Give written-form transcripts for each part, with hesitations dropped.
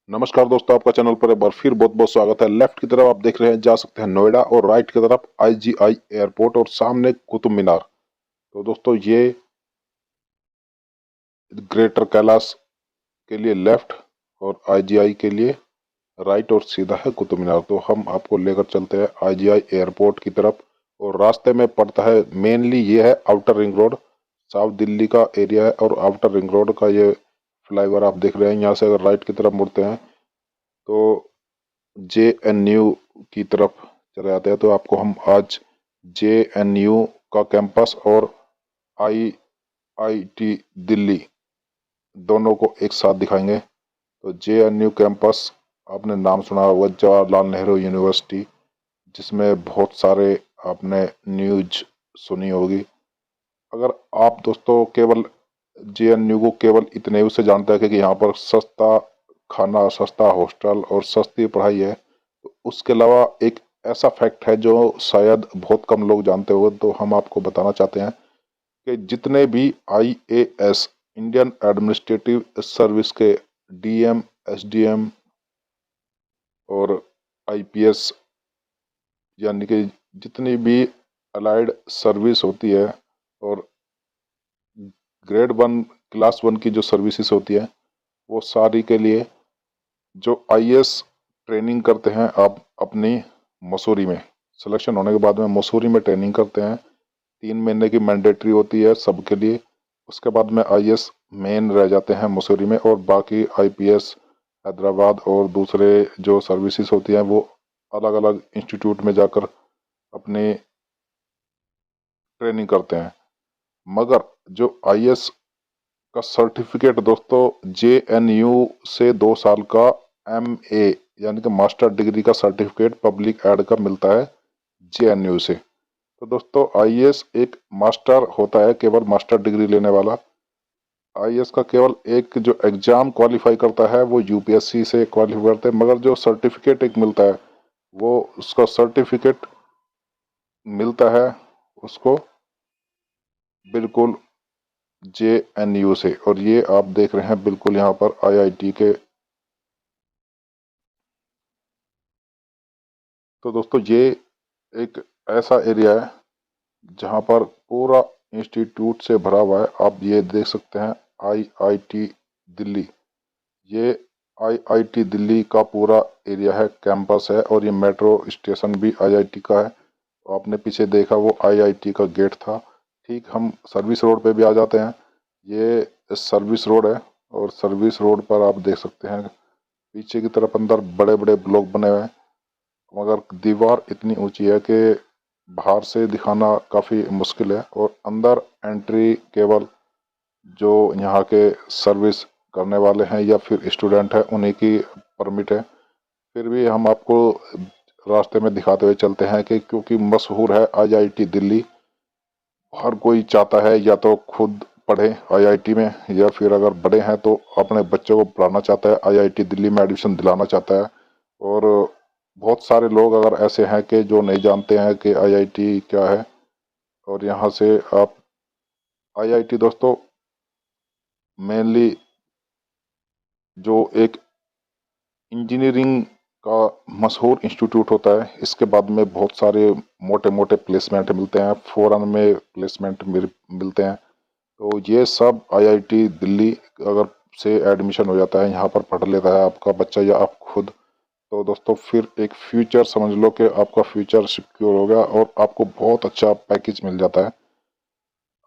नमस्कार दोस्तों, आपका चैनल पर एक बार फिर बहुत बहुत स्वागत है। लेफ्ट की तरफ आप देख रहे हैं, जा सकते हैं नोएडा, और राइट की तरफ आईजीआई एयरपोर्ट और सामने कुतुब मीनार। तो दोस्तों ये ग्रेटर कैलाश के लिए लेफ्ट और आईजीआई के लिए राइट, और सीधा है कुतुब मीनार। तो हम आपको लेकर चलते हैं आईजीआई एयरपोर्ट की तरफ। और रास्ते में पड़ता है, मेनली ये है outer ring road, south Delhi का एरिया है। और आउटर रिंग रोड का ये फ्लाईओवर आप देख रहे हैं। यहाँ से अगर राइट की तरफ मुड़ते हैं तो जेएनयू की तरफ चले जाते हैं। तो आपको हम आज जेएनयू का कैंपस और आईआईटी दिल्ली दोनों को एक साथ दिखाएंगे। तो जेएनयू कैंपस, आपने नाम सुना होगा, जवाहरलाल नेहरू यूनिवर्सिटी, जिसमें बहुत सारे आपने न्यूज सुनी होगी। अगर आप दोस्तों केवल जेएनयू को केवल इतने उससे जानते हैं कि यहाँ पर सस्ता खाना, सस्ता हॉस्टल और सस्ती पढ़ाई है, तो उसके अलावा एक ऐसा फैक्ट है जो शायद बहुत कम लोग जानते होंगे। तो हम आपको बताना चाहते हैं कि जितने भी आईएएस, इंडियन एडमिनिस्ट्रेटिव सर्विस के डीएम, एसडीएम और आईपीएस, यानी कि जितनी भी अलाइड सर्विस होती है और ग्रेड 1, क्लास 1 की जो सर्विसेज होती है, वो सारी के लिए जो आईएएस ट्रेनिंग करते हैं आप अपनी मसूरी में, सिलेक्शन होने के बाद में मसूरी में ट्रेनिंग करते हैं। 3 महीने की मैंडेटरी होती है सबके लिए। उसके बाद में आईएएस मेन रह जाते हैं मसूरी में, और बाकी आईपीएस हैदराबाद और दूसरे जो सर्विसेज होती हैं वो अलग अलग इंस्टीट्यूट में जाकर अपनी ट्रेनिंग करते हैं। मगर जो आईएएस का सर्टिफिकेट दोस्तों जेएनयू से 2 साल का एमए यानी कि मास्टर डिग्री का सर्टिफिकेट पब्लिक एड का मिलता है जेएनयू से। तो दोस्तों आईएएस एक मास्टर होता है, केवल मास्टर डिग्री लेने वाला। आईएएस का केवल एक जो एग्जाम क्वालिफाई करता है वो यूपीएससी से क्वालिफाई करते हैं, मगर जो सर्टिफिकेट एक मिलता है वो उसका सर्टिफिकेट मिलता है उसको बिल्कुल जेएनयू से। और ये आप देख रहे हैं बिल्कुल यहाँ पर आईआईटी के। तो दोस्तों ये एक ऐसा एरिया है जहाँ पर पूरा इंस्टीट्यूट से भरा हुआ है। आप ये देख सकते हैं आईआईटी दिल्ली, ये आईआईटी दिल्ली का पूरा एरिया है, कैंपस है। और ये मेट्रो स्टेशन भी आईआईटी का है। तो आपने पीछे देखा वो आईआईटी का गेट था। ठीक हम सर्विस रोड पे भी आ जाते हैं। ये सर्विस रोड है, और सर्विस रोड पर आप देख सकते हैं पीछे की तरफ अंदर बड़े बड़े ब्लॉक बने हुए हैं, मगर दीवार इतनी ऊंची है कि बाहर से दिखाना काफ़ी मुश्किल है। और अंदर एंट्री केवल जो यहाँ के सर्विस करने वाले हैं या फिर स्टूडेंट हैं उन्हीं की परमिट है। फिर भी हम आपको रास्ते में दिखाते हुए चलते हैं कि क्योंकि मशहूर है आईआईटी दिल्ली, हर कोई चाहता है या तो खुद पढ़े आईआईटी में, या फिर अगर बड़े हैं तो अपने बच्चों को पढ़ाना चाहता है, आईआईटी दिल्ली में एडमिशन दिलाना चाहता है। और बहुत सारे लोग अगर ऐसे हैं कि जो नहीं जानते हैं कि आईआईटी क्या है। और यहाँ से आप आईआईटी दोस्तों मेनली जो एक इंजीनियरिंग का मशहूर इंस्टीट्यूट होता है, इसके बाद में बहुत सारे मोटे मोटे प्लेसमेंट मिलते हैं, फॉरेन में प्लेसमेंट मिलते हैं। तो ये सब आईआईटी दिल्ली अगर से एडमिशन हो जाता है, यहाँ पर पढ़ लेता है आपका बच्चा या आप खुद, तो दोस्तों फिर एक फ्यूचर समझ लो कि आपका फ्यूचर सिक्योर हो गया और आपको बहुत अच्छा पैकेज मिल जाता है।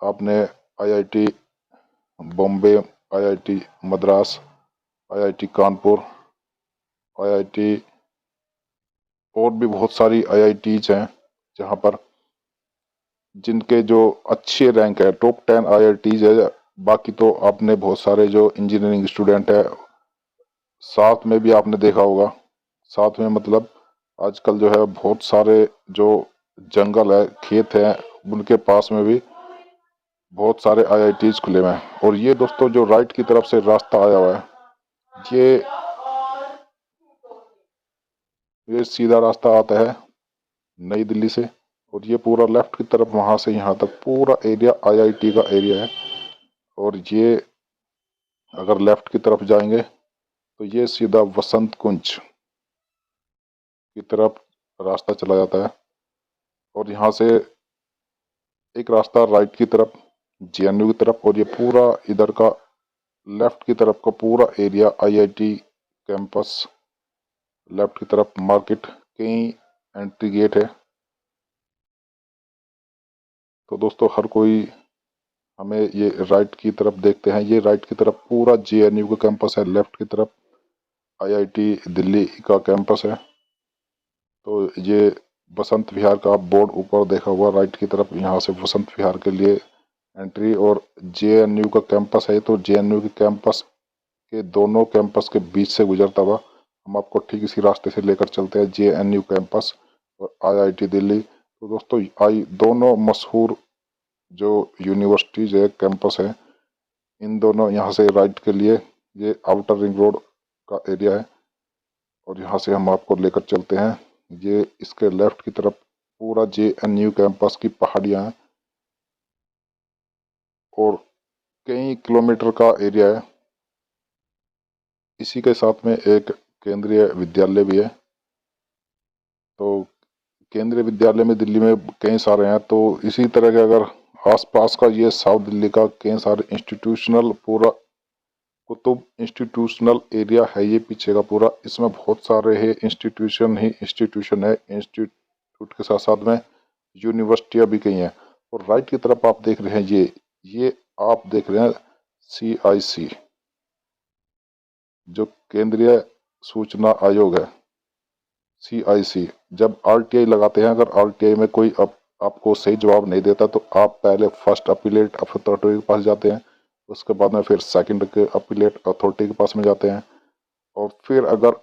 आपने IIT Bombay, IIT Madras, IIT Kanpur, IIT और भी बहुत सारी आईआईटीज हैं जहाँ पर जिनके जो अच्छे रैंक है, टॉप 10 आईआईटीज है। बाकी तो आपने बहुत सारे जो इंजीनियरिंग स्टूडेंट है साथ में भी आपने देखा होगा, साथ में मतलब आजकल जो है बहुत सारे जो जंगल है, खेत है, उनके पास में भी बहुत सारे आईआईटीज खुले हुए हैं। और ये दोस्तों जो राइट की तरफ से रास्ता आया हुआ है, ये सीधा रास्ता आता है नई दिल्ली से। और ये पूरा लेफ्ट की तरफ वहां से यहाँ तक पूरा एरिया आईआईटी का एरिया है। और ये अगर लेफ्ट की तरफ जाएंगे तो ये सीधा वसंत कुंज की तरफ रास्ता चला जाता है और यहाँ से एक रास्ता राइट की तरफ जेएनयू की तरफ, और ये पूरा इधर का लेफ्ट की तरफ का पूरा एरिया आईआईटी कैंपस, लेफ्ट की तरफ मार्केट, कई एंट्री गेट है। तो दोस्तों हर कोई हमें ये राइट की तरफ देखते हैं, ये राइट की तरफ पूरा जेएनयू का कैंपस है, लेफ्ट की तरफ आईआईटी दिल्ली का कैंपस है। तो ये बसंत विहार का बोर्ड ऊपर देखा हुआ राइट की तरफ, यहाँ से बसंत विहार के लिए एंट्री, और जेएनयू का कैंपस है। तो जेएनयू के कैंपस के दोनों कैंपस के बीच से गुजरता हुआ हम आपको ठीक इसी रास्ते से लेकर चलते हैं, जेएनयू कैंपस और आईआईटी दिल्ली। तो दोस्तों आई दोनों मशहूर जो यूनिवर्सिटीज है, कैंपस है, इन दोनों यहाँ से राइट के लिए ये आउटर रिंग रोड का एरिया है, और यहाँ से हम आपको लेकर चलते हैं। ये इसके लेफ्ट की तरफ पूरा जेएनयू कैंपस की पहाड़ियाँ हैं और कई किलोमीटर का एरिया है। इसी के साथ में एक केंद्रीय विद्यालय भी है। तो केंद्रीय विद्यालय में दिल्ली में कई सारे हैं। तो इसी तरह के अगर आसपास का ये साउथ दिल्ली का कई सारे इंस्टीट्यूशनल, पूरा कुतुब इंस्टीट्यूशनल एरिया है ये पीछे का पूरा, इसमें बहुत सारे है इंस्टीट्यूशन ही इंस्टीट्यूशन है। इंस्टीट्यूट के साथ साथ में यूनिवर्सिटियां भी कई हैं। और राइट की तरफ आप देख रहे हैं, ये आप देख रहे हैं CIC, जो केंद्रीय सूचना आयोग है, CIC। जब RTI लगाते हैं, अगर RTI में कोई आपको सही जवाब नहीं देता तो आप पहले फर्स्ट अपीलेट अथॉरिटी के पास जाते हैं, उसके बाद में फिर सेकंड के अपीलेट अथॉरिटी के पास में जाते हैं, और फिर अगर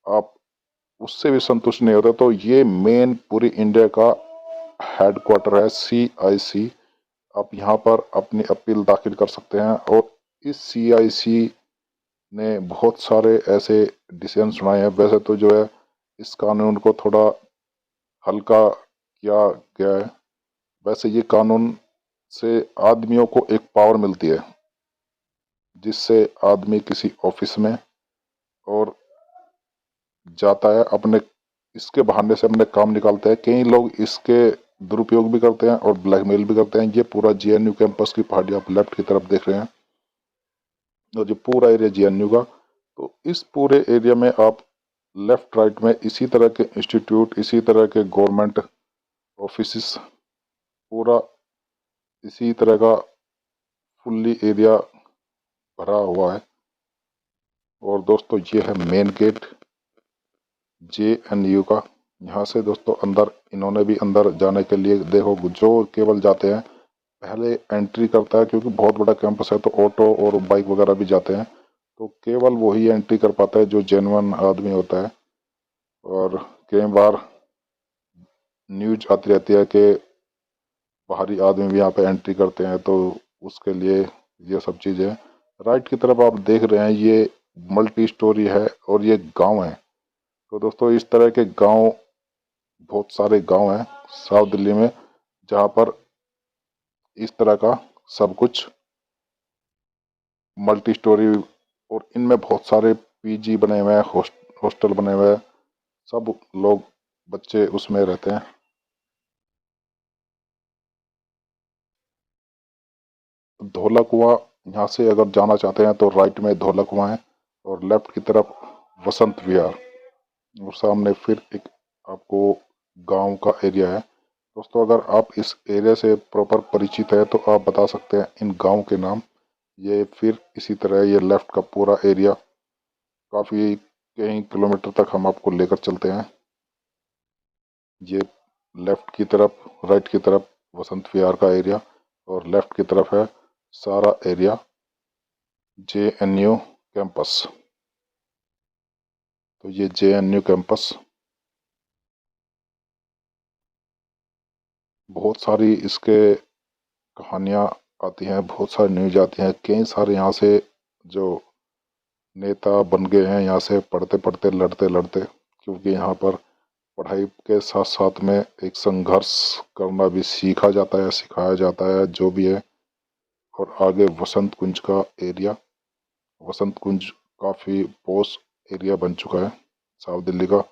आप उससे भी संतुष्ट नहीं होते तो ये मेन पूरी इंडिया का हेडक्वार्टर है, CIC। आप यहाँ पर अपनी अपील दाखिल कर सकते हैं। और इस CIC ने बहुत सारे ऐसे डिसीजन सुनाए हैं। वैसे तो जो है इस कानून को थोड़ा हल्का किया गया है। वैसे ये कानून से आदमियों को एक पावर मिलती है, जिससे आदमी किसी ऑफिस में और जाता है, अपने इसके बहाने से अपने काम निकालते हैं। कई लोग इसके दुरुपयोग भी करते हैं और ब्लैकमेल भी करते हैं। ये पूरा जेएनयू कैंपस की पहाड़ी आप लेफ्ट की तरफ देख रहे हैं, और ये पूरा एरिया जेएनयू का। तो इस पूरे एरिया में आप लेफ्ट राइट में इसी तरह के इंस्टीट्यूट, इसी तरह के गवर्नमेंट ऑफिस, पूरा इसी तरह का फुल्ली एरिया भरा हुआ है। और दोस्तों ये है मेन गेट जेएनयू का। यहाँ से दोस्तों अंदर इन्होंने भी अंदर जाने के लिए देखो, जो केवल जाते हैं पहले एंट्री करता है, क्योंकि बहुत बड़ा कैंपस है तो ऑटो और बाइक वगैरह भी जाते हैं, तो केवल वही एंट्री कर पाता है जो जेन्युइन आदमी होता है। और कई बार न्यूज आती रहती है कि बाहरी आदमी भी यहाँ पे एंट्री करते हैं, तो उसके लिए ये सब चीज़ें। राइट की तरफ आप देख रहे हैं ये मल्टी स्टोरी है और ये गांव है। तो दोस्तों इस तरह के गांव, बहुत सारे गांव हैं साउथ दिल्ली में, जहाँ पर इस तरह का सब कुछ मल्टी स्टोरी, और इनमें बहुत सारे पीजी बने हुए हैं, हॉस्टल बने हुए हैं, सब लोग बच्चे उसमें रहते हैं। धौला कुआं, यहाँ से अगर जाना चाहते हैं तो राइट में धौला कुआं है और लेफ्ट की तरफ वसंत विहार, और सामने फिर एक आपको गांव का एरिया है। दोस्तों अगर आप इस एरिया से प्रॉपर परिचित है तो आप बता सकते हैं इन गांव के नाम। ये फिर इसी तरह ये लेफ्ट का पूरा एरिया काफ़ी कई किलोमीटर तक हम आपको लेकर चलते हैं। ये लेफ्ट की तरफ, राइट की तरफ वसंत विहार का एरिया, और लेफ्ट की तरफ है सारा एरिया जेएनयू कैंपस। तो ये जेएनयू कैंपस, बहुत सारी इसके कहानियाँ आती हैं, बहुत सारी न्यूज आती हैं। कई सारे यहाँ से जो नेता बन गए हैं, यहाँ से पढ़ते पढ़ते लड़ते लड़ते, क्योंकि यहाँ पर पढ़ाई के साथ साथ में एक संघर्ष करना भी सीखा जाता है, सिखाया जाता है, जो भी है। और आगे वसंत कुंज का एरिया, वसंत कुंज काफ़ी पॉश एरिया बन चुका है साउथ दिल्ली का।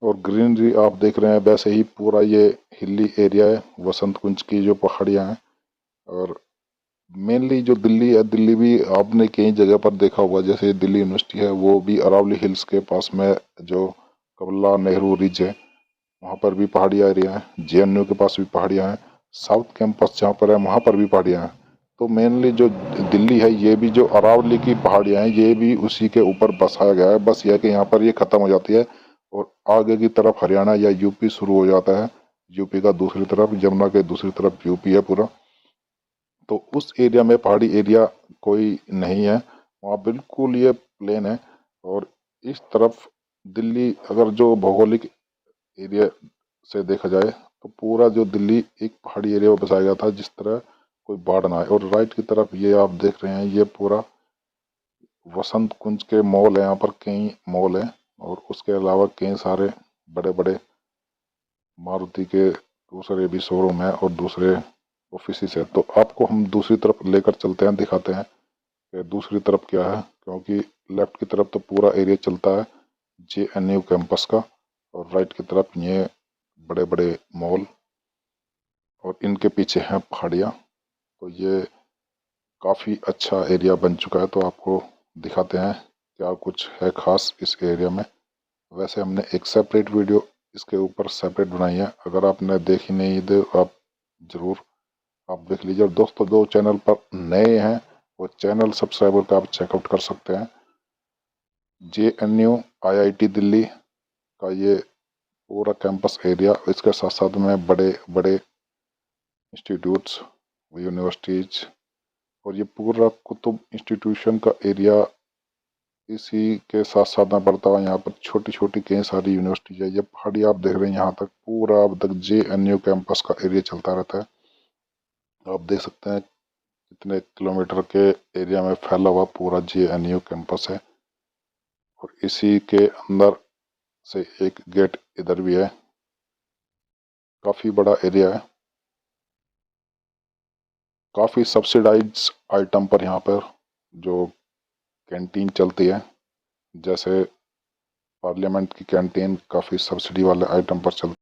और ग्रीनरी आप देख रहे हैं, वैसे ही पूरा ये हिली एरिया है, वसंत कुंज की जो पहाड़ियाँ हैं। और मेनली जो दिल्ली है, दिल्ली भी आपने कई जगह पर देखा होगा, जैसे दिल्ली यूनिवर्सिटी है वो भी अरावली हिल्स के पास में, जो कमला नेहरू रिज है वहाँ पर भी पहाड़िया एरिया है। जेएनयू के पास भी पहाड़ियाँ हैं। साउथ कैंपस जहाँ पर है वहाँ पर भी पहाड़ियाँ हैं। तो मेनली जो दिल्ली है ये भी जो अरावली की पहाड़ियाँ हैं ये भी उसी के ऊपर बसाया गया है। बस यह कि यहाँ पर ये ख़त्म हो जाती है और आगे की तरफ हरियाणा या यूपी शुरू हो जाता है। यूपी का दूसरी तरफ, यमुना के दूसरी तरफ यूपी है पूरा। तो उस एरिया में पहाड़ी एरिया कोई नहीं है, वहाँ बिल्कुल ये प्लेन है। और इस तरफ दिल्ली अगर जो भौगोलिक एरिया से देखा जाए तो पूरा जो दिल्ली एक पहाड़ी एरिया में बसाया गया था, जिस तरह कोई बाढ़ ना आए। और राइट की तरफ ये आप देख रहे हैं, ये पूरा वसंत कुंज के मॉल है, यहाँ पर कई मॉल हैं और उसके अलावा कई सारे बड़े बड़े मारुति के दूसरे भी शोरूम है और दूसरे ऑफिस है। तो आपको हम दूसरी तरफ लेकर चलते हैं, दिखाते हैं कि दूसरी तरफ क्या है। क्योंकि लेफ्ट की तरफ तो पूरा एरिया चलता है जेएनयू कैंपस का, और राइट की तरफ ये बड़े बड़े मॉल और इनके पीछे हैं पहाड़ियाँ। तो ये काफ़ी अच्छा एरिया बन चुका है। तो आपको दिखाते हैं क्या कुछ है ख़ास इस एरिया में। वैसे हमने एक सेपरेट वीडियो इसके ऊपर सेपरेट बनाई है, अगर आपने देखी नहीं तो आप ज़रूर आप देख लीजिए। और दोस्तों जो चैनल पर नए हैं वो चैनल सब्सक्राइबर का आप चेकआउट कर सकते हैं। जेएनयू आईआईटी दिल्ली का ये पूरा कैंपस एरिया, इसके साथ साथ में बड़े बड़े इंस्टीट्यूट्स, यूनिवर्सिटीज, और ये पूरा कुतुब इंस्टीट्यूशन का एरिया इसी के साथ साथ में पड़ता है। यहाँ पर छोटी छोटी कई सारी यूनिवर्सिटी है। ये पहाड़ी आप देख रहे हैं, यहाँ तक पूरा अब तक जेएनयू कैंपस का एरिया चलता रहता है। आप देख सकते हैं कितने किलोमीटर के एरिया में फैला हुआ पूरा जेएनयू कैंपस है। और इसी के अंदर से एक गेट इधर भी है, काफ़ी बड़ा एरिया है। काफ़ी सब्सिडाइज आइटम पर यहाँ पर जो कैंटीन चलती है, जैसे पार्लियामेंट की कैंटीन काफ़ी सब्सिडी वाले आइटम पर चलती है।